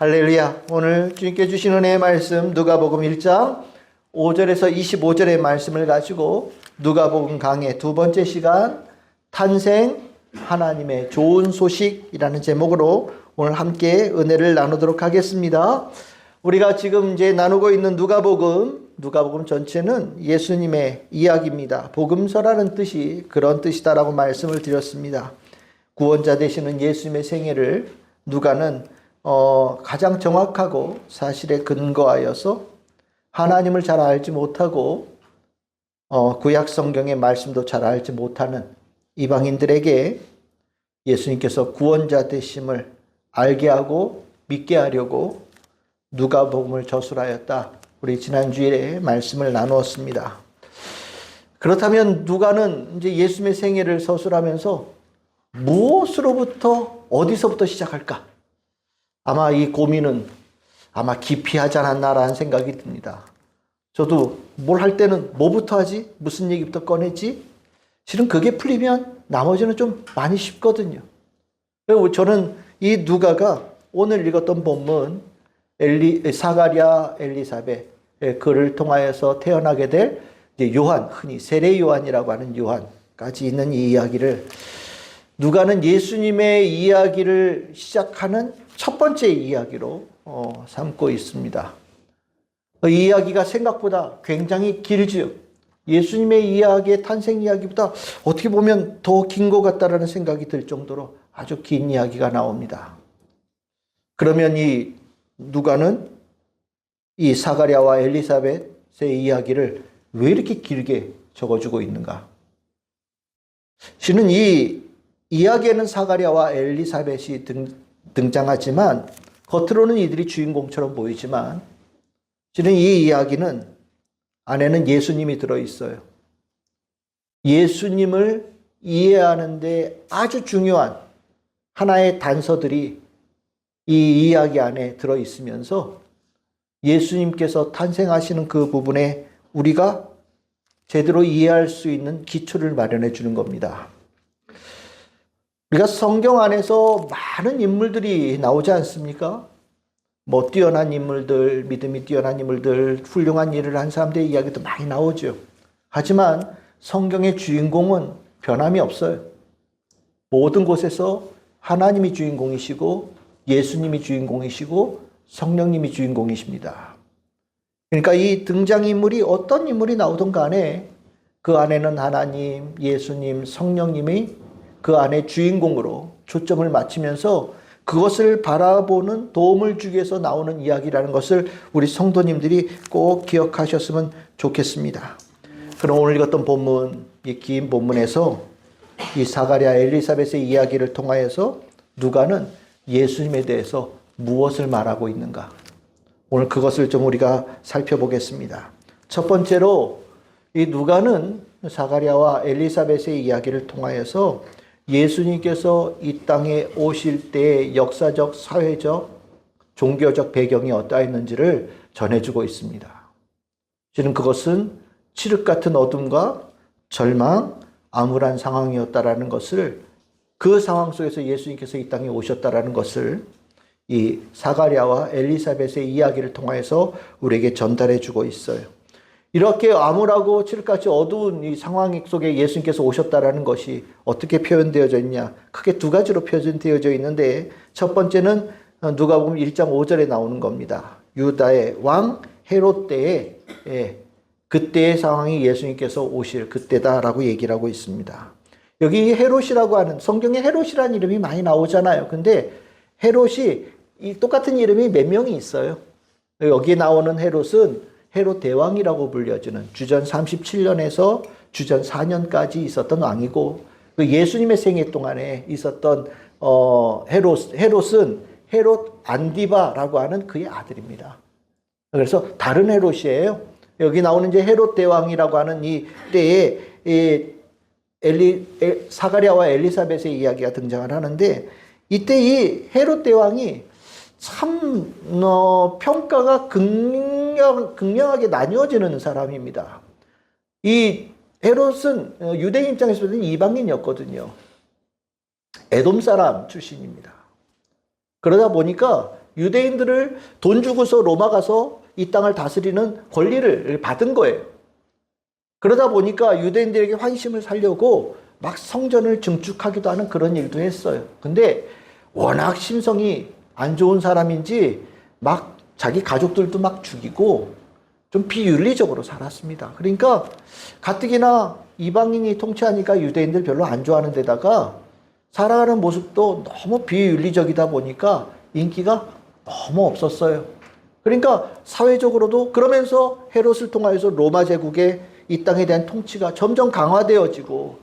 할렐루야. 오늘 주님께 주신 은혜의 말씀 누가복음 1장 5절에서 25절의 말씀을 가지고 누가복음 강의 두 번째 시간 탄생 하나님의 좋은 소식이라는 제목으로 오늘 함께 은혜를 나누도록 하겠습니다. 우리가 지금 이제 나누고 있는 누가복음 전체는 예수님의 이야기입니다. 복음서라는 뜻이 그런 뜻이다라고 말씀을 드렸습니다. 구원자 되시는 예수님의 생애를 누가는 가장 정확하고 사실에 근거하여서 하나님을 잘 알지 못하고 구약 성경의 말씀도 잘 알지 못하는 이방인들에게 예수님께서 구원자 되심을 알게 하고 믿게 하려고 누가복음을 저술하였다. 우리 지난주에 말씀을 나누었습니다. 그렇다면 누가는 이제 예수님의 생애를 서술하면서 무엇으로부터 어디서부터 시작할까? 아마 이 고민은 아마 기피하지 않았나라는 생각이 듭니다. 저도 뭘 할 때는 뭐부터 하지? 무슨 얘기부터 꺼내지? 실은 그게 풀리면 나머지는 좀 많이 쉽거든요. 그리고 저는 이 누가가 오늘 읽었던 본문 사가랴 엘리사벳 그를 통하여서 태어나게 될 요한, 흔히 세례 요한이라고 하는 요한까지 있는 이 이야기를 누가는 예수님의 이야기를 시작하는 첫 번째 이야기로 삼고 있습니다. 이 이야기가 생각보다 굉장히 길지요. 예수님의 이야기의 탄생 이야기보다 어떻게 보면 더 긴 것 같다라는 생각이 들 정도로 아주 긴 이야기가 나옵니다. 그러면 이 누가는 이 사가랴와 엘리사벳의 이야기를 왜 이렇게 길게 적어주고 있는가? 실은 이 이야기에는 사가랴와 엘리사벳이 등장하지만 겉으로는 이들이 주인공처럼 보이지만 실은 이 이야기는 안에는 예수님이 들어있어요. 예수님을 이해하는 데 아주 중요한 하나의 단서들이 이 이야기 안에 들어있으면서 예수님께서 탄생하시는 그 부분에 우리가 제대로 이해할 수 있는 기초를 마련해 주는 겁니다. 우리가 성경 안에서 많은 인물들이 나오지 않습니까? 뭐 뛰어난 인물들, 믿음이 뛰어난 인물들, 훌륭한 일을 한 사람들의 이야기도 많이 나오죠. 하지만 성경의 주인공은 변함이 없어요. 모든 곳에서 하나님이 주인공이시고 예수님이 주인공이시고 성령님이 주인공이십니다. 그러니까 이 등장인물이 어떤 인물이 나오든 간에 그 안에는 하나님, 예수님, 성령님이 그 안에 주인공으로 초점을 맞추면서 그것을 바라보는 도움을 주기 위해서 나오는 이야기라는 것을 우리 성도님들이 꼭 기억하셨으면 좋겠습니다. 그럼 오늘 읽었던 본문, 이 긴 본문에서 이 사가랴 엘리사벳의 이야기를 통하여서 누가는 예수님에 대해서 무엇을 말하고 있는가? 오늘 그것을 좀 우리가 살펴보겠습니다. 첫 번째로 이 누가는 사가랴와 엘리사벳의 이야기를 통하여서 예수님께서 이 땅에 오실 때의 역사적, 사회적, 종교적 배경이 어떠했는지를 전해주고 있습니다. 실은 그것은 칠흑 같은 어둠과 절망, 암울한 상황이었다라는 것을 그 상황 속에서 예수님께서 이 땅에 오셨다라는 것을 이 사가랴와 엘리사벳의 이야기를 통해서 우리에게 전달해 주고 있어요. 이렇게 암울하고 칠흑같이 어두운 이 상황 속에 예수님께서 오셨다라는 것이 어떻게 표현되어져 있냐? 크게 두 가지로 표현되어져 있는데 첫 번째는 누가복음 1장 5절에 나오는 겁니다. 유다의 왕 헤롯 때에 그때의 상황이 예수님께서 오실 그때다라고 얘기를 하고 있습니다. 여기 헤롯이라고 하는 성경에 헤롯이라는 이름이 많이 나오잖아요. 근데 헤롯이 이 똑같은 이름이 몇 명이 있어요. 여기 나오는 헤롯은 헤롯 대왕이라고 불려지는 주전 37년에서 주전 4년까지 있었던 왕이고 예수님의 생애 동안에 있었던 헤롯은 헤롯 안디바라고 하는 그의 아들입니다. 그래서 다른 헤롯이에요. 여기 나오는 이제 헤롯 대왕이라고 하는 이 때에 사가랴와 엘리사벳의 이야기가 등장을 하는데 이때 이 헤롯 대왕이 참 평가가 극명하게 나뉘어지는 사람입니다. 이 헤롯은 유대인 입장에서 보면 이방인이었거든요. 에돔 사람 출신입니다. 그러다 보니까 유대인들을 돈 주고서 로마 가서 이 땅을 다스리는 권리를 받은 거예요. 그러다 보니까 유대인들에게 환심을 살려고 막 성전을 증축하기도 하는 그런 일도 했어요. 근데 워낙 심성이 안 좋은 사람인지 막 자기 가족들도 막 죽이고 좀 비윤리적으로 살았습니다. 그러니까 가뜩이나 이방인이 통치하니까 유대인들 별로 안 좋아하는 데다가 살아가는 모습도 너무 비윤리적이다 보니까 인기가 너무 없었어요. 그러니까 사회적으로도 그러면서 헤롯을 통하여서 로마 제국의 이 땅에 대한 통치가 점점 강화되어지고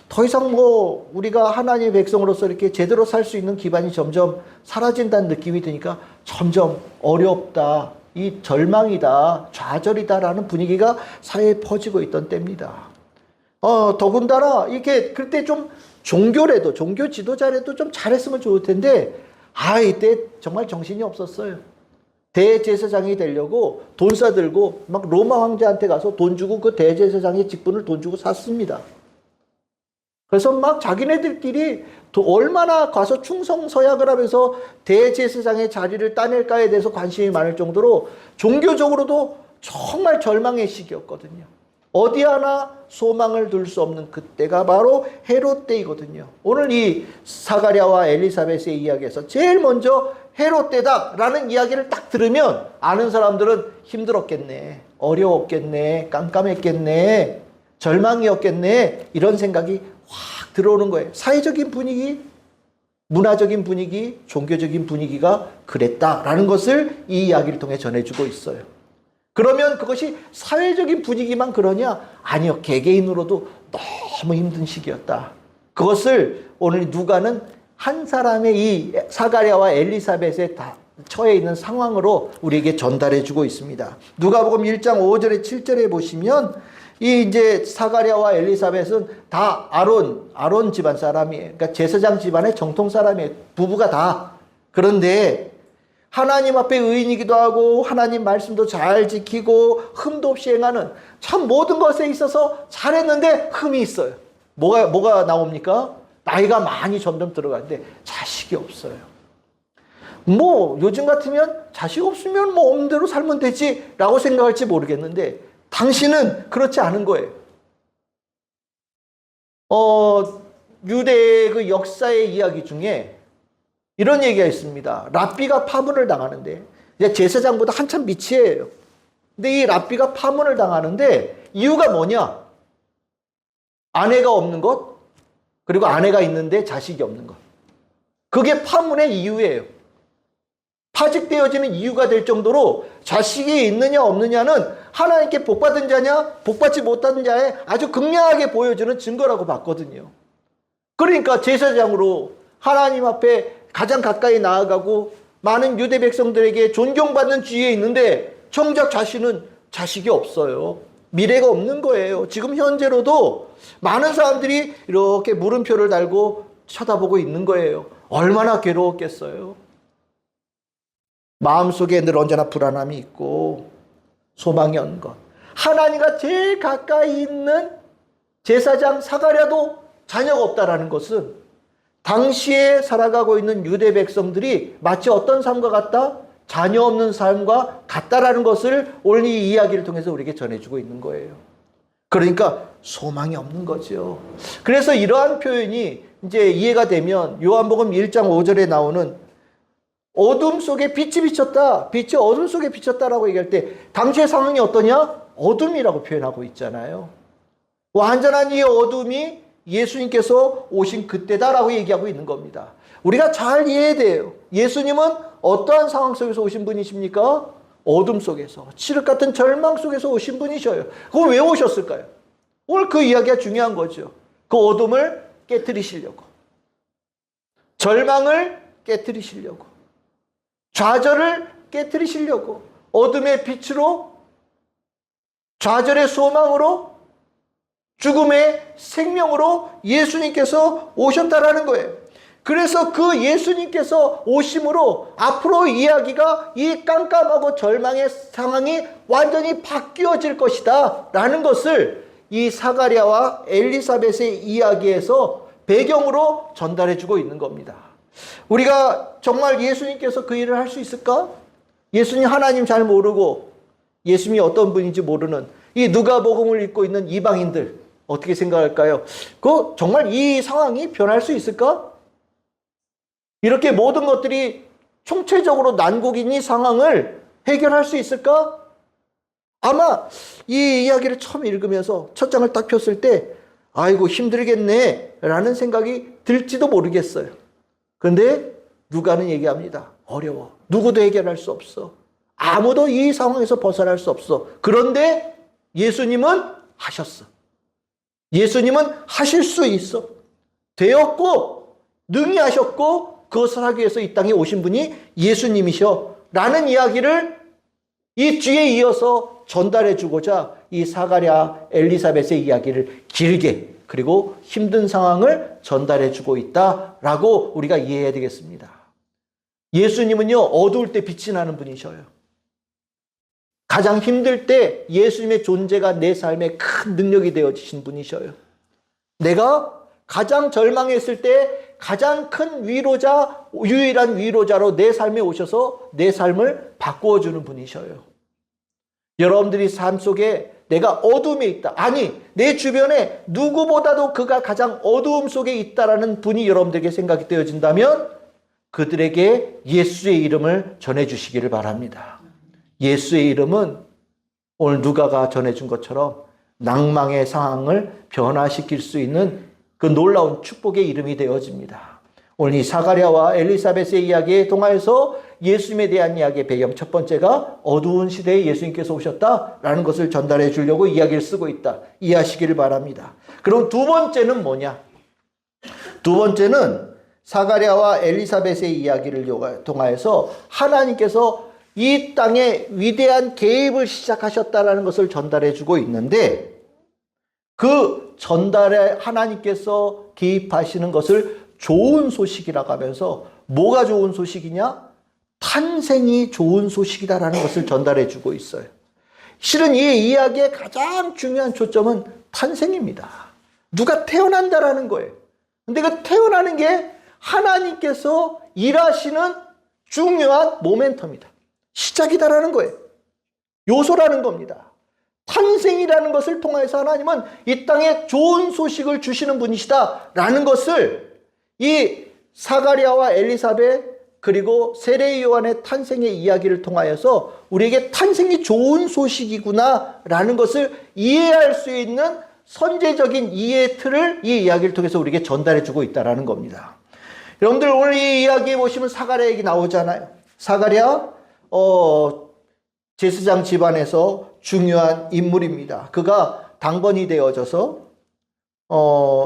더 이상 뭐 우리가 하나님의 백성으로서 이렇게 제대로 살 수 있는 기반이 점점 사라진다는 느낌이 드니까 점점 어렵다, 이 절망이다, 좌절이다라는 분위기가 사회에 퍼지고 있던 때입니다. 더군다나 이게 그때 좀 종교래도, 종교 지도자래도 좀 잘했으면 좋을 텐데 이때 정말 정신이 없었어요. 대제사장이 되려고 돈 싸들고 막 로마 황제한테 가서 돈 주고 그 대제사장의 직분을 돈 주고 샀습니다. 그래서 막 자기네들끼리 얼마나 가서 충성서약을 하면서 대제사장의 자리를 따낼까에 대해서 관심이 많을 정도로 종교적으로도 정말 절망의 시기였거든요. 어디 하나 소망을 둘 수 없는 그때가 바로 헤롯 때이거든요. 오늘 이 사가랴와 엘리사벳의 이야기에서 제일 먼저 헤롯 때다라는 이야기를 딱 들으면 아는 사람들은 힘들었겠네, 어려웠겠네, 깜깜했겠네, 절망이었겠네, 이런 생각이 확 들어오는 거예요. 사회적인 분위기, 문화적인 분위기, 종교적인 분위기가 그랬다라는 것을 이 이야기를 통해 전해주고 있어요. 그러면 그것이 사회적인 분위기만 그러냐? 아니요. 개개인으로도 너무 힘든 시기였다. 그것을 오늘 누가는 한 사람의 이 사가랴와 엘리사벳의 처해 있는 상황으로 우리에게 전달해주고 있습니다. 누가복음 1장 5절에 7절에 보시면 이 이제 사가랴와 엘리사벳은 다 아론 집안 사람이에요. 그러니까 제사장 집안의 정통 사람이에요. 부부가 다. 그런데 하나님 앞에 의인이기도 하고 하나님 말씀도 잘 지키고 흠도 없이 행하는 참 모든 것에 있어서 잘했는데 흠이 있어요. 뭐가 나옵니까? 나이가 많이 점점 들어가는데 자식이 없어요. 뭐 요즘 같으면 자식 없으면 뭐 없는 대로 살면 되지 라고 생각할지 모르겠는데 당신은 그렇지 않은 거예요. 유대의 그 역사의 이야기 중에 이런 얘기가 있습니다. 랍비가 파문을 당하는데 이제 제사장보다 한참 밑이에요. 근데 이 랍비가 파문을 당하는데 이유가 뭐냐? 아내가 없는 것, 그리고 아내가 있는데 자식이 없는 것. 그게 파문의 이유예요. 파직되어지는 이유가 될 정도로 자식이 있느냐 없느냐는 하나님께 복받은 자냐 복받지 못하는 자의 아주 극명하게 보여주는 증거라고 봤거든요. 그러니까 제사장으로 하나님 앞에 가장 가까이 나아가고 많은 유대 백성들에게 존경받는 지위에 있는데 정작 자신은 자식이 없어요. 미래가 없는 거예요. 지금 현재로도 많은 사람들이 이렇게 물음표를 달고 쳐다보고 있는 거예요. 얼마나 괴로웠겠어요. 마음속에 늘 언제나 불안함이 있고 소망이 없는 것. 하나님과 제일 가까이 있는 제사장 사가랴도 자녀가 없다라는 것은 당시에 살아가고 있는 유대 백성들이 마치 어떤 삶과 같다? 자녀 없는 삶과 같다라는 것을 오늘 이 이야기를 통해서 우리에게 전해주고 있는 거예요. 그러니까 소망이 없는 거죠. 그래서 이러한 표현이 이제 이해가 되면 요한복음 1장 5절에 나오는 어둠 속에 빛이 비쳤다. 빛이 어둠 속에 비쳤다라고 얘기할 때 당시의 상황이 어떠냐? 어둠이라고 표현하고 있잖아요. 완전한 이 어둠이 예수님께서 오신 그때다라고 얘기하고 있는 겁니다. 우리가 잘 이해해야 돼요. 예수님은 어떠한 상황 속에서 오신 분이십니까? 어둠 속에서, 칠흑 같은 절망 속에서 오신 분이셔요. 그걸 왜 오셨을까요? 오늘 그 이야기가 중요한 거죠. 그 어둠을 깨트리시려고, 절망을 깨트리시려고, 좌절을 깨트리시려고, 어둠의 빛으로, 좌절의 소망으로, 죽음의 생명으로 예수님께서 오셨다라는 거예요. 그래서 그 예수님께서 오심으로 앞으로 이야기가 이 깜깜하고 절망의 상황이 완전히 바뀌어질 것이다 라는 것을 이 사가랴와 엘리사벳의 이야기에서 배경으로 전달해 주고 있는 겁니다. 우리가 정말 예수님께서 그 일을 할 수 있을까? 예수님 하나님 잘 모르고 예수님이 어떤 분인지 모르는 이 누가복음을 읽고 있는 이방인들 어떻게 생각할까요? 정말 이 상황이 변할 수 있을까? 이렇게 모든 것들이 총체적으로 난국인 이 상황을 해결할 수 있을까? 아마 이 이야기를 처음 읽으면서 첫 장을 딱 폈을 때 아이고 힘들겠네 라는 생각이 들지도 모르겠어요. 그런데 누가는 얘기합니다. 어려워. 누구도 해결할 수 없어. 아무도 이 상황에서 벗어날 수 없어. 그런데 예수님은 하셨어. 예수님은 하실 수 있어. 되었고 능히 하셨고 그것을 하기 위해서 이 땅에 오신 분이 예수님이셔 라는 이야기를 이 뒤에 이어서 전달해 주고자 이 사가랴 엘리사벳의 이야기를 길게 그리고 힘든 상황을 전달해 주고 있다라고 우리가 이해해야 되겠습니다. 예수님은요 어두울 때 빛이 나는 분이셔요. 가장 힘들 때 예수님의 존재가 내 삶에 큰 능력이 되어지신 분이셔요. 내가 가장 절망했을 때 가장 큰 위로자, 유일한 위로자로 내 삶에 오셔서 내 삶을 바꾸어 주는 분이셔요. 여러분들이 삶 속에 내가 어둠에 있다. 아니, 내 주변에 누구보다도 그가 가장 어두움 속에 있다라는 분이 여러분들에게 생각이 되어진다면 그들에게 예수의 이름을 전해주시기를 바랍니다. 예수의 이름은 오늘 누가가 전해준 것처럼 낭망의 상황을 변화시킬 수 있는 그 놀라운 축복의 이름이 되어집니다. 오늘 이 사가랴와 엘리사벳의 이야기에 통하여서 예수님에 대한 이야기의 배경 첫 번째가 어두운 시대에 예수님께서 오셨다라는 것을 전달해 주려고 이야기를 쓰고 있다. 이해하시기를 바랍니다. 그럼 두 번째는 뭐냐? 두 번째는 사가랴와 엘리사벳의 이야기를 통하여서 하나님께서 이 땅에 위대한 개입을 시작하셨다라는 것을 전달해 주고 있는데 그 전달에 하나님께서 개입하시는 것을 좋은 소식이라고 하면서 뭐가 좋은 소식이냐? 탄생이 좋은 소식이다라는 것을 전달해 주고 있어요. 실은 이 이야기의 가장 중요한 초점은 탄생입니다. 누가 태어난다라는 거예요. 근데 그 태어나는 게 하나님께서 일하시는 중요한 모멘텀이다. 시작이다라는 거예요. 요소라는 겁니다. 탄생이라는 것을 통해서 하나님은 이 땅에 좋은 소식을 주시는 분이시다라는 것을 이 사가랴와 엘리사벳 그리고 세례 요한의 탄생의 이야기를 통하여서 우리에게 탄생이 좋은 소식이구나라는 것을 이해할 수 있는 선제적인 이해의 틀을 이 이야기를 통해서 우리에게 전달해주고 있다는 겁니다. 여러분들 오늘 이 이야기에 보시면 사가랴 얘기 나오잖아요. 사가랴 제사장 집안에서 중요한 인물입니다. 그가 당번이 되어져서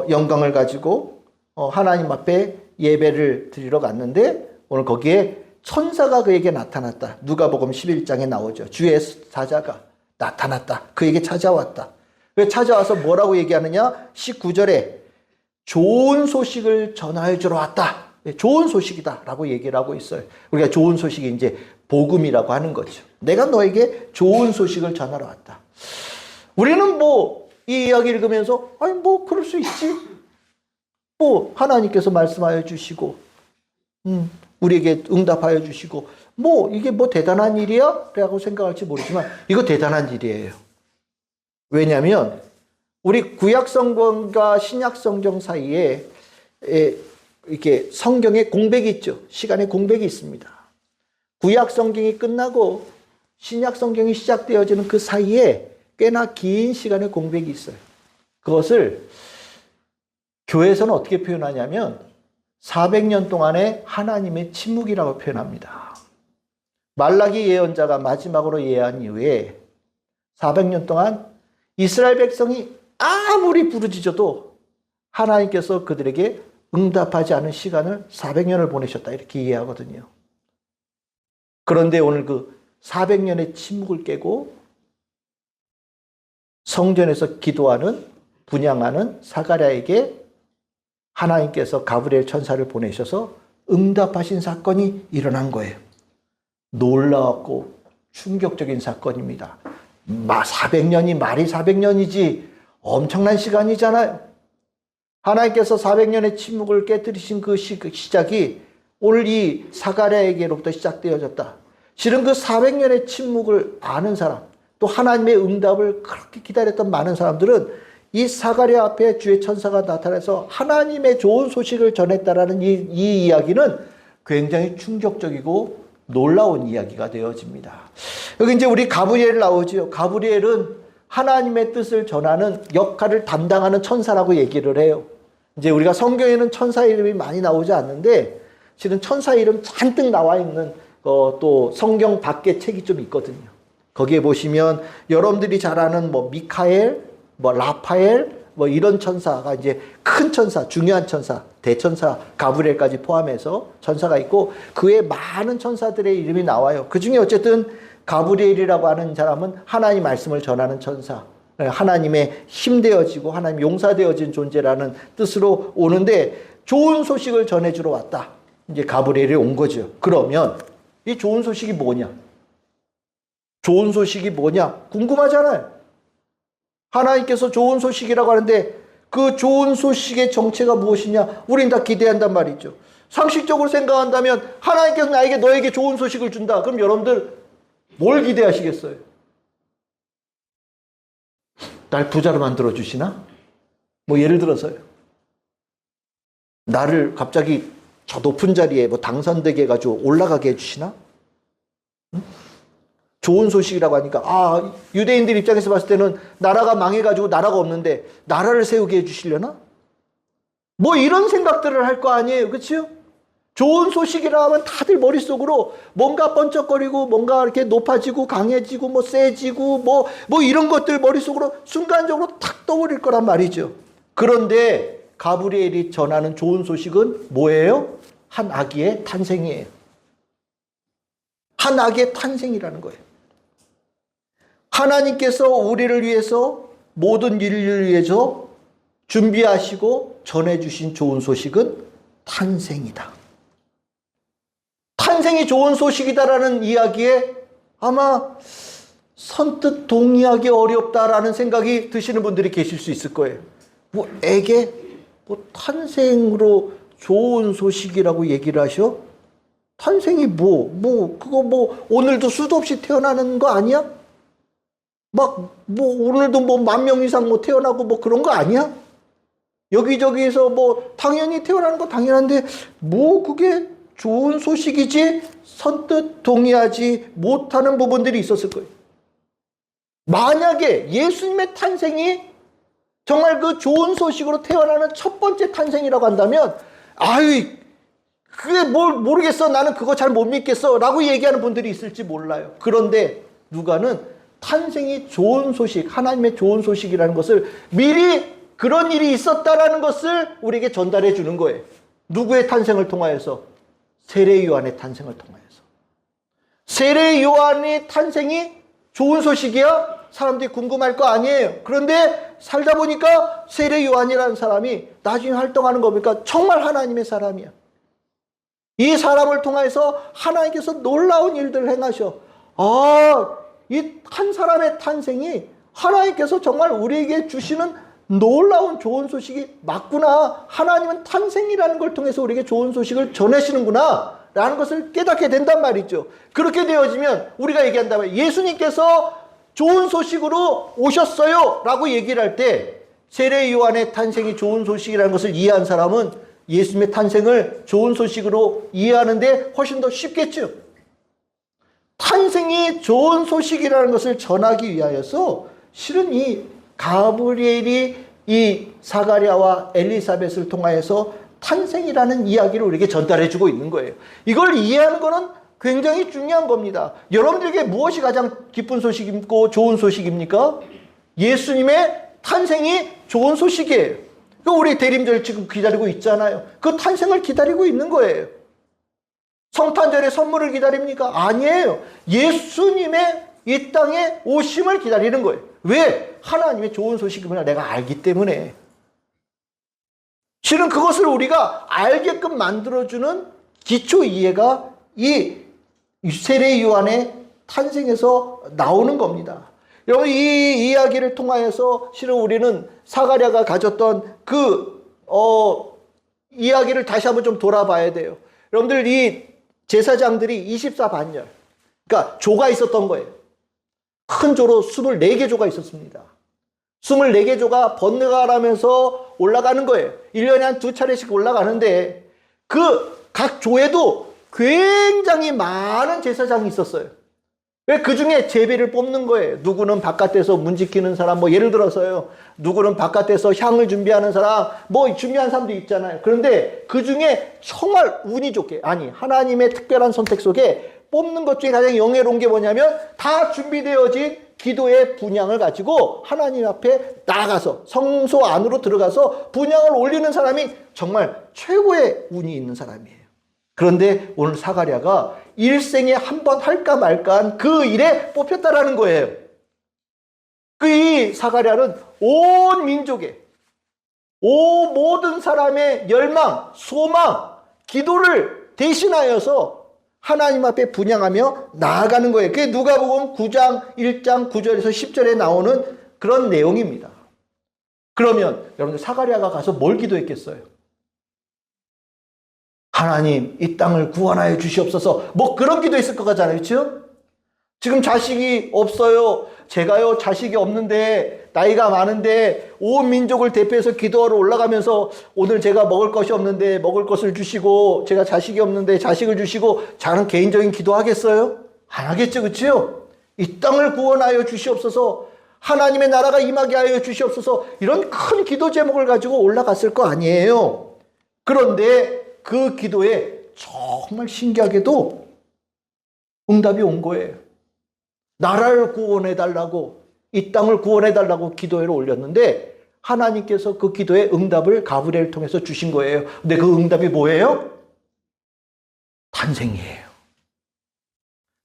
영광을 가지고 하나님 앞에 예배를 드리러 갔는데 오늘 거기에 천사가 그에게 나타났다. 누가복음 11장에 나오죠. 주의 사자가 나타났다. 그에게 찾아왔다. 왜 찾아와서 뭐라고 얘기하느냐? 19절에 좋은 소식을 전하여 주러 왔다. 좋은 소식이다 라고 얘기를 하고 있어요. 우리가 좋은 소식이 이제 복음이라고 하는 거죠. 내가 너에게 좋은 소식을 전하러 왔다. 우리는 이 이야기 읽으면서 그럴 수 있지. 하나님께서 말씀하여 주시고 우리에게 응답하여 주시고 이게 대단한 일이야? 라고 생각할지 모르지만 이거 대단한 일이에요. 왜냐하면 우리 구약성경과 신약성경 사이에 이렇게 성경에 공백이 있죠. 시간에 공백이 있습니다. 구약성경이 끝나고 신약성경이 시작되어지는 그 사이에 꽤나 긴 시간의 공백이 있어요. 그것을 교회에서는 어떻게 표현하냐면 400년 동안의 하나님의 침묵이라고 표현합니다. 말라기 예언자가 마지막으로 예언한 이후에 400년 동안 이스라엘 백성이 아무리 부르짖어도 하나님께서 그들에게 응답하지 않은 시간을 400년을 보내셨다 이렇게 이해하거든요. 그런데 오늘 그 400년의 침묵을 깨고 성전에서 기도하는 분향하는 사가랴에게 하나님께서 가브리엘 천사를 보내셔서 응답하신 사건이 일어난 거예요. 놀라웠고 충격적인 사건입니다. 400년이 말이 400년이지 엄청난 시간이잖아요. 하나님께서 400년의 침묵을 깨뜨리신 그 시작이 오늘 이 사가랴에게로부터 시작되어졌다. 실은 그 400년의 침묵을 아는 사람, 또 하나님의 응답을 그렇게 기다렸던 많은 사람들은 이 사가랴 앞에 주의 천사가 나타나서 하나님의 좋은 소식을 전했다라는 이 이야기는 굉장히 충격적이고 놀라운 이야기가 되어집니다. 여기 이제 우리 가브리엘 나오죠. 가브리엘은 하나님의 뜻을 전하는 역할을 담당하는 천사라고 얘기를 해요. 이제 우리가 성경에는 천사 이름이 많이 나오지 않는데 실은 천사 이름 잔뜩 나와 있는 또 성경 밖에 책이 좀 있거든요. 거기에 보시면 여러분들이 잘 아는 뭐 미카엘, 뭐 라파엘, 뭐 이런 천사가 이제 큰 천사, 중요한 천사, 대천사 가브리엘까지 포함해서 천사가 있고 그 외에 많은 천사들의 이름이 나와요. 그 중에 어쨌든 가브리엘이라고 하는 사람은 하나님 말씀을 전하는 천사, 하나님의 힘되어지고 하나님 용사되어진 존재라는 뜻으로 오는데 좋은 소식을 전해주러 왔다. 이제 가브리엘이 온 거죠. 그러면 이 좋은 소식이 뭐냐? 좋은 소식이 뭐냐? 궁금하잖아요. 하나님께서 좋은 소식이라고 하는데 그 좋은 소식의 정체가 무엇이냐? 우린 다 기대한단 말이죠. 상식적으로 생각한다면 하나님께서 너에게 좋은 소식을 준다. 그럼 여러분들 뭘 기대하시겠어요? 날 부자로 만들어 주시나? 뭐 예를 들어서요. 나를 갑자기 저 높은 자리에 뭐 당선되게 해가지고 올라가게 해주시나? 응? 좋은 소식이라고 하니까 유대인들 입장에서 봤을 때는 나라가 망해가지고 나라가 없는데 나라를 세우게 해주시려나? 뭐 이런 생각들을 할 거 아니에요. 그렇죠? 좋은 소식이라 하면 다들 머릿속으로 뭔가 번쩍거리고 뭔가 이렇게 높아지고 강해지고 뭐 세지고 뭐 이런 것들 머릿속으로 순간적으로 탁 떠오를 거란 말이죠. 그런데 가브리엘이 전하는 좋은 소식은 뭐예요? 한 아기의 탄생이에요. 한 아기의 탄생이라는 거예요. 하나님께서 우리를 위해서 모든 인류를 위해서 준비하시고 전해주신 좋은 소식은 탄생이다. 탄생이 좋은 소식이다라는 이야기에 아마 선뜻 동의하기 어렵다라는 생각이 드시는 분들이 계실 수 있을 거예요. 애게 탄생으로 좋은 소식이라고 얘기를 하셔? 탄생이 그거 오늘도 수도 없이 태어나는 거 아니야? 오늘도 10,000명 이상 태어나고 그런 거 아니야? 여기저기에서 당연히 태어나는 거 당연한데 그게 좋은 소식이지? 선뜻 동의하지 못하는 부분들이 있었을 거예요. 만약에 예수님의 탄생이 정말 그 좋은 소식으로 태어나는 첫 번째 탄생이라고 한다면 그게 모르겠어. 나는 그거 잘 못 믿겠어. 라고 얘기하는 분들이 있을지 몰라요. 그런데 누가는 탄생이 좋은 소식, 하나님의 좋은 소식이라는 것을 미리 그런 일이 있었다라는 것을 우리에게 전달해 주는 거예요. 누구의 탄생을 통하여서? 세례 요한의 탄생을 통하여서. 세례 요한의 탄생이 좋은 소식이야? 사람들이 궁금할 거 아니에요. 그런데 살다 보니까 세례 요한이라는 사람이 나중에 활동하는 거 보니까 정말 하나님의 사람이야. 이 사람을 통해서 하나님께서 놀라운 일들을 행하셔. 이 한 사람의 탄생이 하나님께서 정말 우리에게 주시는 놀라운 좋은 소식이 맞구나. 하나님은 탄생이라는 걸 통해서 우리에게 좋은 소식을 전하시는구나 라는 것을 깨닫게 된단 말이죠. 그렇게 되어지면 우리가 얘기한다면 예수님께서 좋은 소식으로 오셨어요 라고 얘기를 할 때 세례 요한의 탄생이 좋은 소식이라는 것을 이해한 사람은 예수님의 탄생을 좋은 소식으로 이해하는데 훨씬 더 쉽겠죠. 탄생이 좋은 소식이라는 것을 전하기 위하여서 실은 이 가브리엘이 이 사가랴와 엘리사벳을 통하여서 탄생이라는 이야기를 우리에게 전달해주고 있는 거예요. 이걸 이해하는 것은 굉장히 중요한 겁니다. 여러분들에게 무엇이 가장 기쁜 소식이고 좋은 소식입니까? 예수님의 탄생이 좋은 소식이에요. 우리 대림절 지금 기다리고 있잖아요. 그 탄생을 기다리고 있는 거예요. 성탄절에 선물을 기다립니까? 아니에요. 예수님의 이 땅에 오심을 기다리는 거예요. 왜? 하나님의 좋은 소식임을 내가 알기 때문에. 실은 그것을 우리가 알게끔 만들어주는 기초 이해가 이 세례 요한의 탄생에서 나오는 겁니다. 여러분, 이 이야기를 통하여서 실은 우리는 사가랴가 가졌던 그 이야기를 다시 한번 좀 돌아봐야 돼요. 여러분들 이 제사장들이 24반열, 그러니까 조가 있었던 거예요. 큰 조로 24개 조가 있었습니다. 24개 조가 번갈아가면서 올라가는 거예요. 1년에 한 2차례씩 올라가는데 그 각 조에도 굉장히 많은 제사장이 있었어요. 왜? 그 중에 제비를 뽑는 거예요. 누구는 바깥에서 문 지키는 사람, 뭐 예를 들어서요. 누구는 바깥에서 향을 준비하는 사람, 뭐 준비한 사람도 있잖아요. 그런데 그 중에 정말 운이 좋게, 아니, 하나님의 특별한 선택 속에 뽑는 것 중에 가장 영예로운 게 뭐냐면 다 준비되어진 기도의 분향을 가지고 하나님 앞에 나아가서 성소 안으로 들어가서 분향을 올리는 사람이 정말 최고의 운이 있는 사람이에요. 그런데 오늘 사가랴가 일생에 한 번 할까 말까한 그 일에 뽑혔다라는 거예요. 그 이 사가랴는 온 민족의 모든 사람의 열망, 소망, 기도를 대신하여서 하나님 앞에 분향하며 나아가는 거예요. 그게 누가복음 9장 1장 9절에서 10절에 나오는 그런 내용입니다. 그러면 여러분들 사가랴가 가서 뭘 기도했겠어요? 하나님, 이 땅을 구원하여 주시옵소서. 뭐 그런 기도했을 것 같잖아요. 그렇죠? 지금 자식이 없어요. 제가요 자식이 없는데 나이가 많은데 온 민족을 대표해서 기도하러 올라가면서 오늘 제가 먹을 것이 없는데 먹을 것을 주시고 제가 자식이 없는데 자식을 주시고 저는 개인적인 기도하겠어요? 안 하겠죠. 그렇죠? 이 땅을 구원하여 주시옵소서. 하나님의 나라가 임하게 하여 주시옵소서. 이런 큰 기도 제목을 가지고 올라갔을 거 아니에요. 그런데 그 기도에 정말 신기하게도 응답이 온 거예요. 나라를 구원해달라고, 이 땅을 구원해달라고 기도회를 올렸는데 하나님께서 그 기도에 응답을 가브리엘을 통해서 주신 거예요. 근데 그 응답이 뭐예요? 탄생이에요.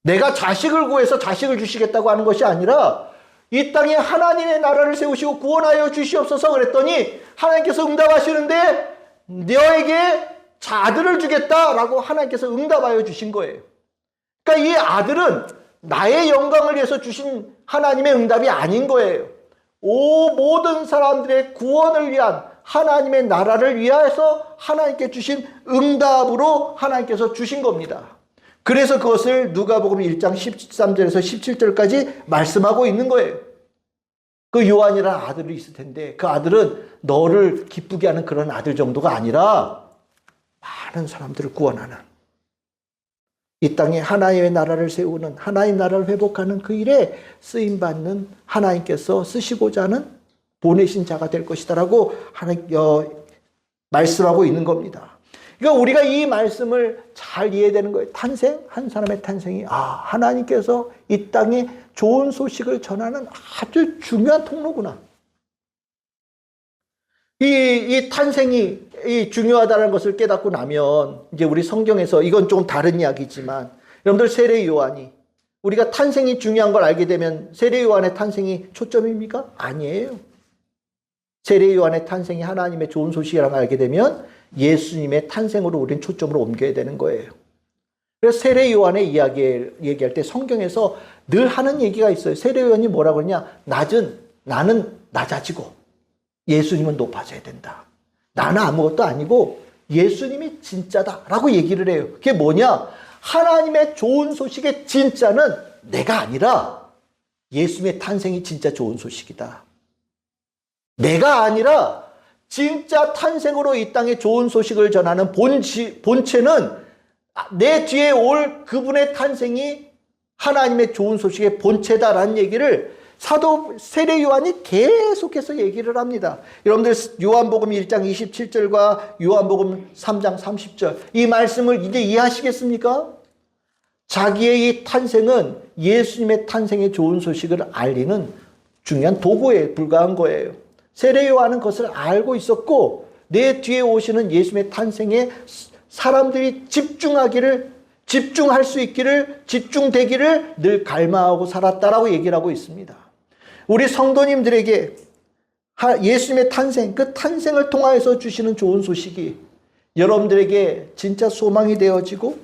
내가 자식을 구해서 자식을 주시겠다고 하는 것이 아니라 이 땅에 하나님의 나라를 세우시고 구원하여 주시옵소서 그랬더니 하나님께서 응답하시는데 너에게 아들을 주겠다라고 하나님께서 응답하여 주신 거예요. 그러니까 이 아들은 나의 영광을 위해서 주신 하나님의 응답이 아닌 거예요. 모든 사람들의 구원을 위한 하나님의 나라를 위해서 하나님께 주신 응답으로 하나님께서 주신 겁니다. 그래서 그것을 누가복음 1장 13절에서 17절까지 말씀하고 있는 거예요. 그 요한이라는 아들이 있을 텐데 그 아들은 너를 기쁘게 하는 그런 아들 정도가 아니라 많은 사람들을 구원하는, 이 땅에 하나님의 나라를 세우는, 하나님의 나라를 회복하는 그 일에 쓰임받는 하나님께서 쓰시고자 하는 보내신 자가 될 것이다라고 말씀하고 있는 겁니다. 그러니까 우리가 이 말씀을 잘 이해되는 거예요. 탄생, 한 사람의 탄생이 하나님께서 이 땅에 좋은 소식을 전하는 아주 중요한 통로구나. 이 탄생이 중요하다는 것을 깨닫고 나면 이제 우리 성경에서, 이건 좀 다른 이야기지만 여러분들 세례 요한이, 우리가 탄생이 중요한 걸 알게 되면 세례 요한의 탄생이 초점입니까? 아니에요. 세례 요한의 탄생이 하나님의 좋은 소식이라는 걸 알게 되면 예수님의 탄생으로 우리는 초점으로 옮겨야 되는 거예요. 그래서 세례 요한의 이야기를 얘기할 때 성경에서 늘 하는 얘기가 있어요. 세례 요한이 뭐라고 그러냐? 나는 낮아지고 예수님은 높아져야 된다. 나는 아무것도 아니고 예수님이 진짜다라고 얘기를 해요. 그게 뭐냐? 하나님의 좋은 소식의 진짜는 내가 아니라 예수님의 탄생이 진짜 좋은 소식이다. 내가 아니라 진짜 탄생으로 이 땅에 좋은 소식을 전하는 본체는 내 뒤에 올 그분의 탄생이 하나님의 좋은 소식의 본체다라는 얘기를 사도 세례 요한이 계속해서 얘기를 합니다. 여러분들 요한복음 1장 27절과 요한복음 3장 30절 이 말씀을 이제 이해하시겠습니까? 자기의 이 탄생은 예수님의 탄생의 좋은 소식을 알리는 중요한 도구에 불과한 거예요. 세례 요한은 그것을 알고 있었고 내 뒤에 오시는 예수님의 탄생에 사람들이 집중할 수 있기를, 집중되기를 늘 갈망하고 살았다라고 얘기를 하고 있습니다. 우리 성도님들에게 예수님의 탄생, 그 탄생을 통하여서 주시는 좋은 소식이 여러분들에게 진짜 소망이 되어지고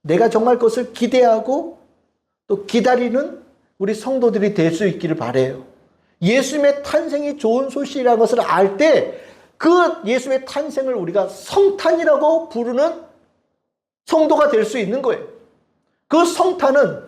내가 정말 그것을 기대하고 또 기다리는 우리 성도들이 될 수 있기를 바라요. 예수님의 탄생이 좋은 소식이라는 것을 알 때 그 예수님의 탄생을 우리가 성탄이라고 부르는 성도가 될 수 있는 거예요. 그 성탄은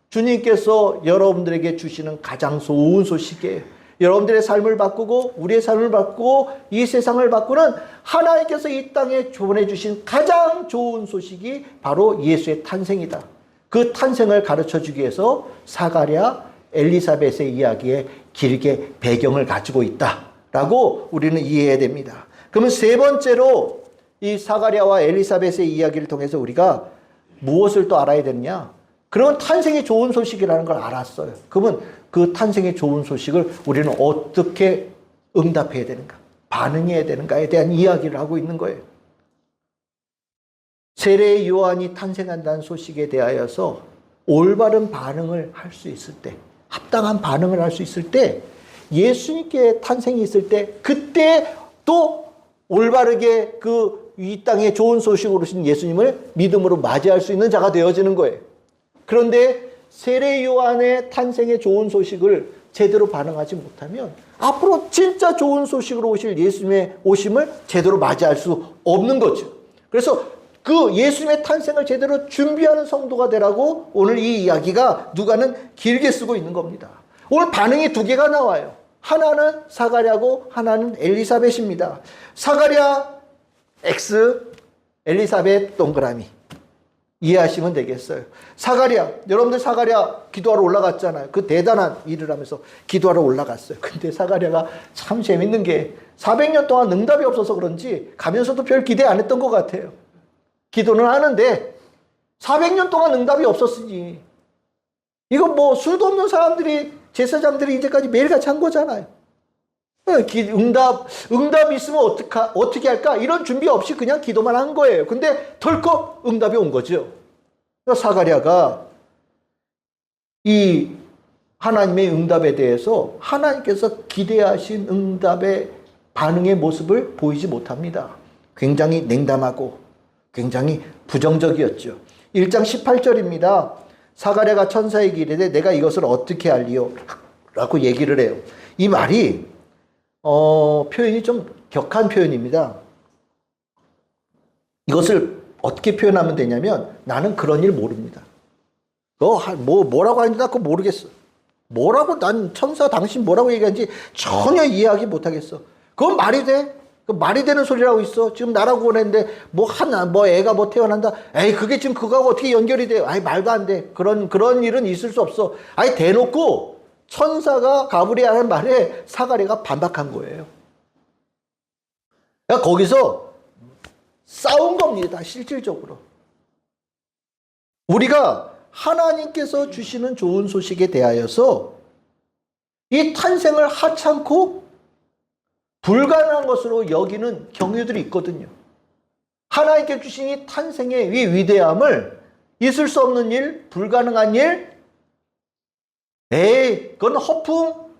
주님께서 여러분들에게 주시는 가장 좋은 소식이에요. 여러분들의 삶을 바꾸고 우리의 삶을 바꾸고 이 세상을 바꾸는 하나님께서 이 땅에 보내주신 가장 좋은 소식이 바로 예수의 탄생이다. 그 탄생을 가르쳐주기 위해서 사가랴, 엘리사벳의 이야기에 길게 배경을 가지고 있다라고 우리는 이해해야 됩니다. 그러면 세 번째로 이 사가랴와 엘리사벳의 이야기를 통해서 우리가 무엇을 또 알아야 되느냐? 그런 탄생이 좋은 소식이라는 걸 알았어요. 그러면 그 탄생의 좋은 소식을 우리는 어떻게 응답해야 되는가? 반응해야 되는가에 대한 이야기를 하고 있는 거예요. 세례 요한이 탄생한다는 소식에 대하여서 올바른 반응을 할 수 있을 때, 합당한 반응을 할 수 있을 때, 예수님께 탄생이 있을 때, 그때 또 올바르게 그 이 땅에 좋은 소식으로 오신 예수님을 믿음으로 맞이할 수 있는 자가 되어지는 거예요. 그런데 세례 요한의 탄생의 좋은 소식을 제대로 반응하지 못하면 앞으로 진짜 좋은 소식으로 오실 예수님의 오심을 제대로 맞이할 수 없는 거죠. 그래서 그 예수님의 탄생을 제대로 준비하는 성도가 되라고 오늘 이 이야기가 누가는 길게 쓰고 있는 겁니다. 오늘 반응이 두 개가 나와요. 하나는 사가랴고 하나는 엘리사벳입니다. 사가랴 X, 엘리사벳 동그라미. 이해하시면 되겠어요. 사가랴, 여러분들 사가랴 기도하러 올라갔잖아요. 그 대단한 일을 하면서 기도하러 올라갔어요. 근데 사가랴가 참 재밌는 게 400년 동안 응답이 없어서 그런지 가면서도 별 기대 안 했던 것 같아요. 기도는 하는데 400년 동안 응답이 없었으니 이거 뭐 수도 없는 사람들이 제사장들이 이제까지 매일같이 한 거잖아요. 응답이 있으면 어떻게 할까? 이런 준비 없이 그냥 기도만 한 거예요. 근데 덜컥 응답이 온 거죠. 사가랴가 이 하나님의 응답에 대해서 하나님께서 기대하신 응답의 반응의 모습을 보이지 못합니다. 굉장히 냉담하고 굉장히 부정적이었죠. 1장 18절입니다. 사가랴가 천사에게 이르되 내가 이것을 어떻게 알리요? 라고 얘기를 해요. 이 말이 표현이 좀 격한 표현입니다. 이것을 어떻게 표현하면 되냐면 나는 그런 일 모릅니다. 뭐라고 하는지 나 그거 모르겠어. 뭐라고 난 천사 당신 뭐라고 얘기하는지 전혀 이해하기 못하겠어. 그건 말이 돼? 그 말이 되는 소리라고 있어. 지금 나라고 보냈는데 뭐 애가 뭐 태어난다. 에이 그게 지금 그거하고 어떻게 연결이 돼? 아이 말도 안 돼. 그런 일은 있을 수 없어. 아이 대놓고 천사가 가브리엘 하는 말에 사가랴가 반박한 거예요. 그러니까 거기서 싸운 겁니다. 실질적으로. 우리가 하나님께서 주시는 좋은 소식에 대하여서 이 탄생을 하찮고 불가능한 것으로 여기는 경우들이 있거든요. 하나님께 주신 이 탄생의 이 위대함을 있을 수 없는 일, 불가능한 일, 에이, 그건 허풍.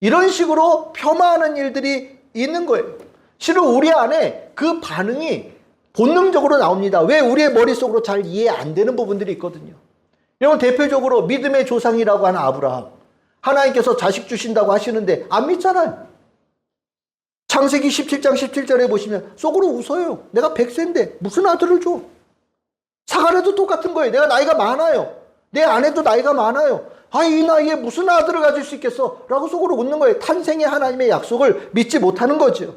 이런 식으로 폄하하는 일들이 있는 거예요. 실은 우리 안에 그 반응이 본능적으로 나옵니다. 왜 우리의 머릿속으로 잘 이해 안 되는 부분들이 있거든요. 여러분 대표적으로 믿음의 조상이라고 하는 아브라함. 하나님께서 자식 주신다고 하시는데 안 믿잖아요. 창세기 17장 17절에 보시면 속으로 웃어요. 내가 100세인데 무슨 아들을 줘? 사가랴도 똑같은 거예요. 내가 나이가 많아요. 내 아내도 나이가 많아요. 이 나이에 무슨 아들을 가질 수 있겠어? 라고 속으로 웃는 거예요. 탄생의 하나님의 약속을 믿지 못하는 거죠.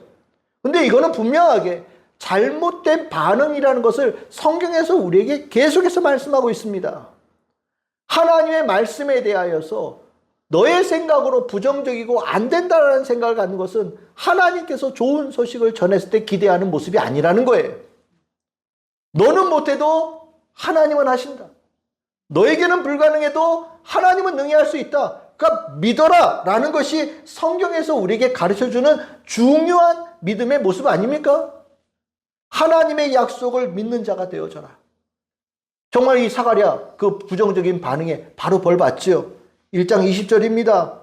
근데 이거는 분명하게 잘못된 반응이라는 것을 성경에서 우리에게 계속해서 말씀하고 있습니다. 하나님의 말씀에 대하여서 너의 생각으로 부정적이고 안 된다라는 생각을 갖는 것은 하나님께서 좋은 소식을 전했을 때 기대하는 모습이 아니라는 거예요. 너는 못해도 하나님은 하신다. 너에게는 불가능해도 하나님은 능히 할 수 있다. 그러니까 믿어라 라는 것이 성경에서 우리에게 가르쳐주는 중요한 믿음의 모습 아닙니까? 하나님의 약속을 믿는 자가 되어져라. 정말 이 사가랴 그 부정적인 반응에 바로 벌 받지요. 1장 20절입니다.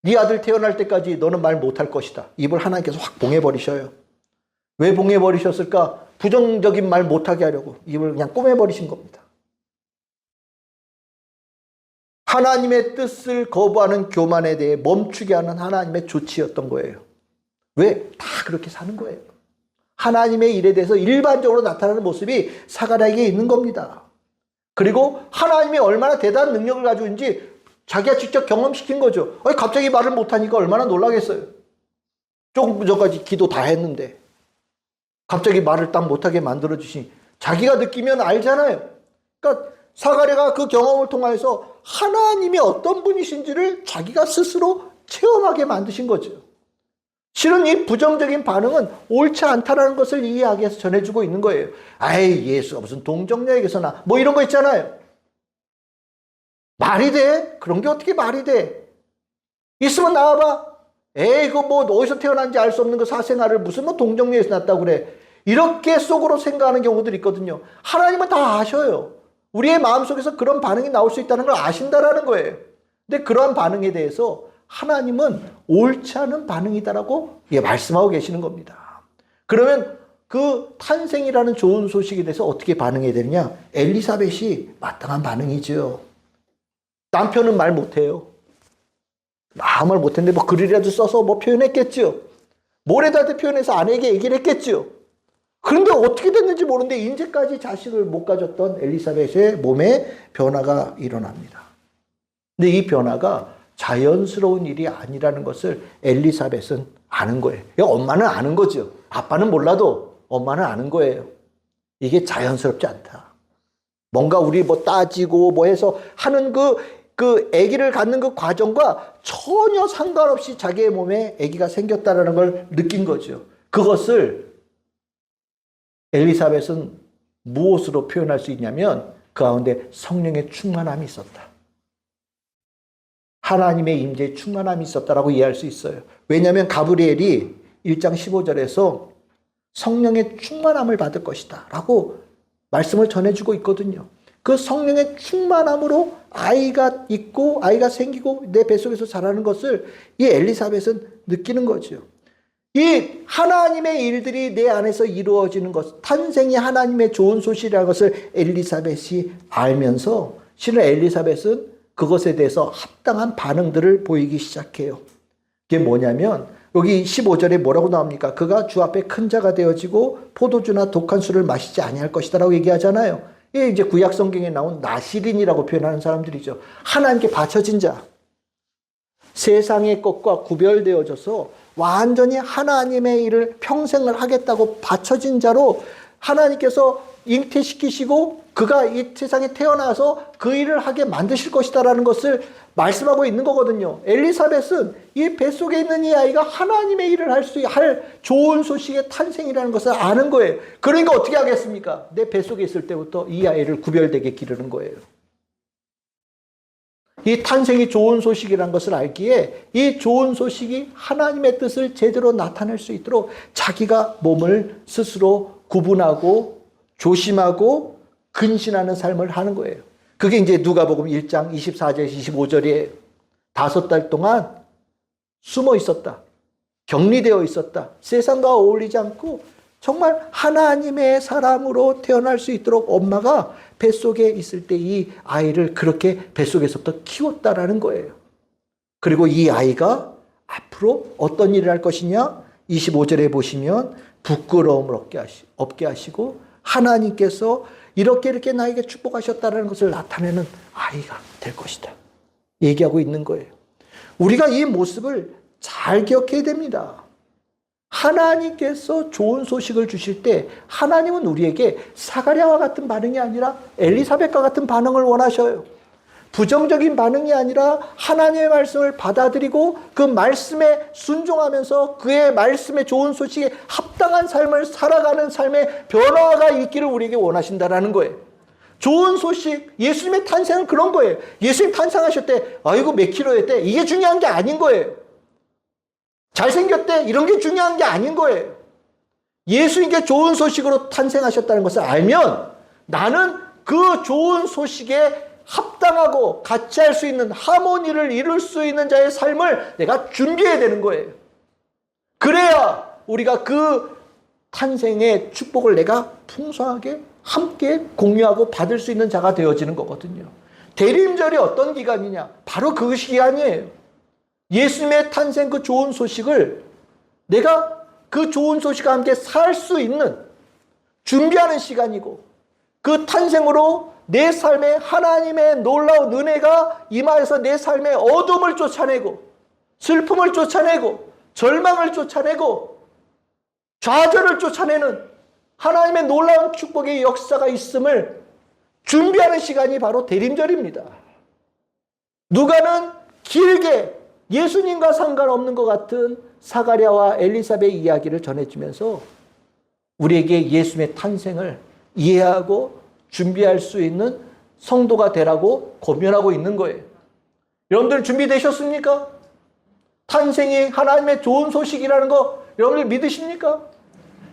네 아들 태어날 때까지 너는 말 못할 것이다. 입을 하나님께서 확 봉해버리셔요. 왜 봉해버리셨을까? 부정적인 말 못하게 하려고 입을 그냥 꼬매버리신 겁니다. 하나님의 뜻을 거부하는 교만에 대해 멈추게 하는 하나님의 조치였던 거예요. 왜? 다 그렇게 사는 거예요. 하나님의 일에 대해서 일반적으로 나타나는 모습이 사가랴에게 있는 겁니다. 그리고 하나님이 얼마나 대단한 능력을 가지고 있는지 자기가 직접 경험시킨 거죠. 갑자기 말을 못하니까 얼마나 놀라겠어요. 조금 전까지 기도 다 했는데 갑자기 말을 딱 못하게 만들어주시니 자기가 느끼면 알잖아요. 그러니까 사가랴가 그 경험을 통해서 하나님이 어떤 분이신지를 자기가 스스로 체험하게 만드신 거죠. 실은 이 부정적인 반응은 옳지 않다라는 것을 이야기해서 전해주고 있는 거예요. 아이, 예수가 무슨 동정녀에게서나 뭐 이런 거 있잖아요. 말이 돼? 그런 게 어떻게 말이 돼? 있으면 나와봐. 에이, 그거 뭐 어디서 태어난지 알 수 없는 그 사생아를 무슨 뭐 동정녀에서 났다고 그래. 이렇게 속으로 생각하는 경우들이 있거든요. 하나님은 다 아셔요. 우리의 마음속에서 그런 반응이 나올 수 있다는 걸 아신다라는 거예요. 근데 그러한 반응에 대해서 하나님은 옳지 않은 반응이다라고 말씀하고 계시는 겁니다. 그러면 그 탄생이라는 좋은 소식에 대해서 어떻게 반응해야 되느냐? 엘리사벳이 마땅한 반응이죠. 남편은 말 못해요. 아무 말 못했는데 뭐 글이라도 써서 뭐 표현했겠죠. 뭐래도 표현해서 아내에게 얘기를 했겠죠. 그런데 어떻게 됐는지 모르는데 이제까지 자식을 못 가졌던 엘리사벳의 몸에 변화가 일어납니다. 근데 이 변화가 자연스러운 일이 아니라는 것을 엘리사벳은 아는 거예요. 엄마는 아는 거죠. 아빠는 몰라도 엄마는 아는 거예요. 이게 자연스럽지 않다. 뭔가 우리 뭐 따지고 뭐 해서 하는 그 아기를 갖는 그 과정과 전혀 상관없이 자기의 몸에 아기가 생겼다는 걸 느낀 거죠. 그것을 엘리사벳은 무엇으로 표현할 수 있냐면 그 가운데 성령의 충만함이 있었다. 하나님의 임재의 충만함이 있었다라고 이해할 수 있어요. 왜냐하면 가브리엘이 1장 15절에서 성령의 충만함을 받을 것이다 라고 말씀을 전해주고 있거든요. 그 성령의 충만함으로 아이가 있고 아이가 생기고 내 뱃속에서 자라는 것을 이 엘리사벳은 느끼는 거죠. 이 하나님의 일들이 내 안에서 이루어지는 것, 탄생이 하나님의 좋은 소식이라는 것을 엘리사벳이 알면서 실은 엘리사벳은 그것에 대해서 합당한 반응들을 보이기 시작해요. 그게 뭐냐면 여기 15절에 뭐라고 나옵니까? 그가 주 앞에 큰 자가 되어지고 포도주나 독한 술을 마시지 아니할 것이다 라고 얘기하잖아요. 이게 이제 구약 성경에 나온 나시린이라고 표현하는 사람들이죠. 하나님께 바쳐진 자. 세상의 것과 구별되어져서 완전히 하나님의 일을 평생을 하겠다고 바쳐진 자로 하나님께서 잉태시키시고 그가 이 세상에 태어나서 그 일을 하게 만드실 것이다라는 것을 말씀하고 있는 거거든요. 엘리사벳은 이 뱃속에 있는 이 아이가 하나님의 일을 할 좋은 소식의 탄생이라는 것을 아는 거예요. 그러니까 어떻게 하겠습니까? 내 뱃속에 있을 때부터 이 아이를 구별되게 기르는 거예요. 이 탄생이 좋은 소식이라는 것을 알기에 이 좋은 소식이 하나님의 뜻을 제대로 나타낼 수 있도록 자기가 몸을 스스로 구분하고 조심하고 근신하는 삶을 하는 거예요. 그게 이제 누가복음 1장 24절 25절이에요. 5달 동안 숨어 있었다. 격리되어 있었다. 세상과 어울리지 않고 정말 하나님의 사람으로 태어날 수 있도록 엄마가 뱃속에 있을 때 이 아이를 그렇게 뱃속에서부터 키웠다라는 거예요. 그리고 이 아이가 앞으로 어떤 일을 할 것이냐? 25절에 보시면 부끄러움을 없게 하시고 하나님께서 이렇게 나에게 축복하셨다는 것을 나타내는 아이가 될 것이다. 얘기하고 있는 거예요. 우리가 이 모습을 잘 기억해야 됩니다. 하나님께서 좋은 소식을 주실 때 하나님은 우리에게 사가랴와 같은 반응이 아니라 엘리사벳과 같은 반응을 원하셔요. 부정적인 반응이 아니라 하나님의 말씀을 받아들이고 그 말씀에 순종하면서 그의 말씀에 좋은 소식에 합당한 삶을 살아가는 삶의 변화가 있기를 우리에게 원하신다라는 거예요. 좋은 소식, 예수님의 탄생은 그런 거예요. 예수님 탄생하실 때 아이고 몇 킬로였대 이게 중요한 게 아닌 거예요. 잘생겼대 이런 게 중요한 게 아닌 거예요. 예수님께 좋은 소식으로 탄생하셨다는 것을 알면 나는 그 좋은 소식에 합당하고 같이 할 수 있는 하모니를 이룰 수 있는 자의 삶을 내가 준비해야 되는 거예요. 그래야 우리가 그 탄생의 축복을 내가 풍성하게 함께 공유하고 받을 수 있는 자가 되어지는 거거든요. 대림절이 어떤 기간이냐? 바로 그 기간이에요. 예수님의 탄생 그 좋은 소식을 내가 그 좋은 소식과 함께 살 수 있는 준비하는 시간이고, 그 탄생으로 내 삶에 하나님의 놀라운 은혜가 임하여서 내 삶의 어둠을 쫓아내고, 슬픔을 쫓아내고, 절망을 쫓아내고, 좌절을 쫓아내는 하나님의 놀라운 축복의 역사가 있음을 준비하는 시간이 바로 대림절입니다. 누가는 길게 예수님과 상관없는 것 같은 사가랴와 엘리사벳의 이야기를 전해주면서 우리에게 예수님의 탄생을 이해하고 준비할 수 있는 성도가 되라고 권면하고 있는 거예요. 여러분들 준비되셨습니까? 탄생이 하나님의 좋은 소식이라는 거 여러분들 믿으십니까?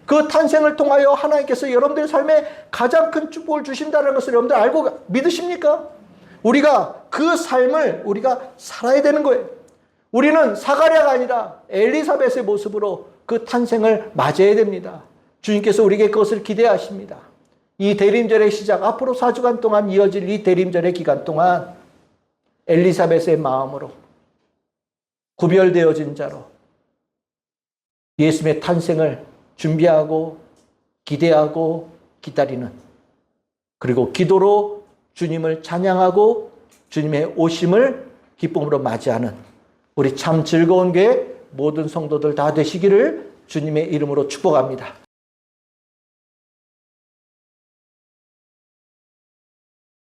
그 탄생을 통하여 하나님께서 여러분들 삶에 가장 큰 축복을 주신다는 것을 여러분들 알고 믿으십니까? 우리가 그 삶을 우리가 살아야 되는 거예요. 우리는 사가랴가 아니라 엘리사벳의 모습으로 그 탄생을 맞이해야 됩니다. 주님께서 우리에게 그것을 기대하십니다. 이 대림절의 시작, 앞으로 4주간 동안 이어질 이 대림절의 기간 동안 엘리사벳의 마음으로 구별되어진 자로 예수님의 탄생을 준비하고 기대하고 기다리는, 그리고 기도로 주님을 찬양하고 주님의 오심을 기쁨으로 맞이하는 우리 참 즐거운 교회 모든 성도들 다 되시기를 주님의 이름으로 축복합니다.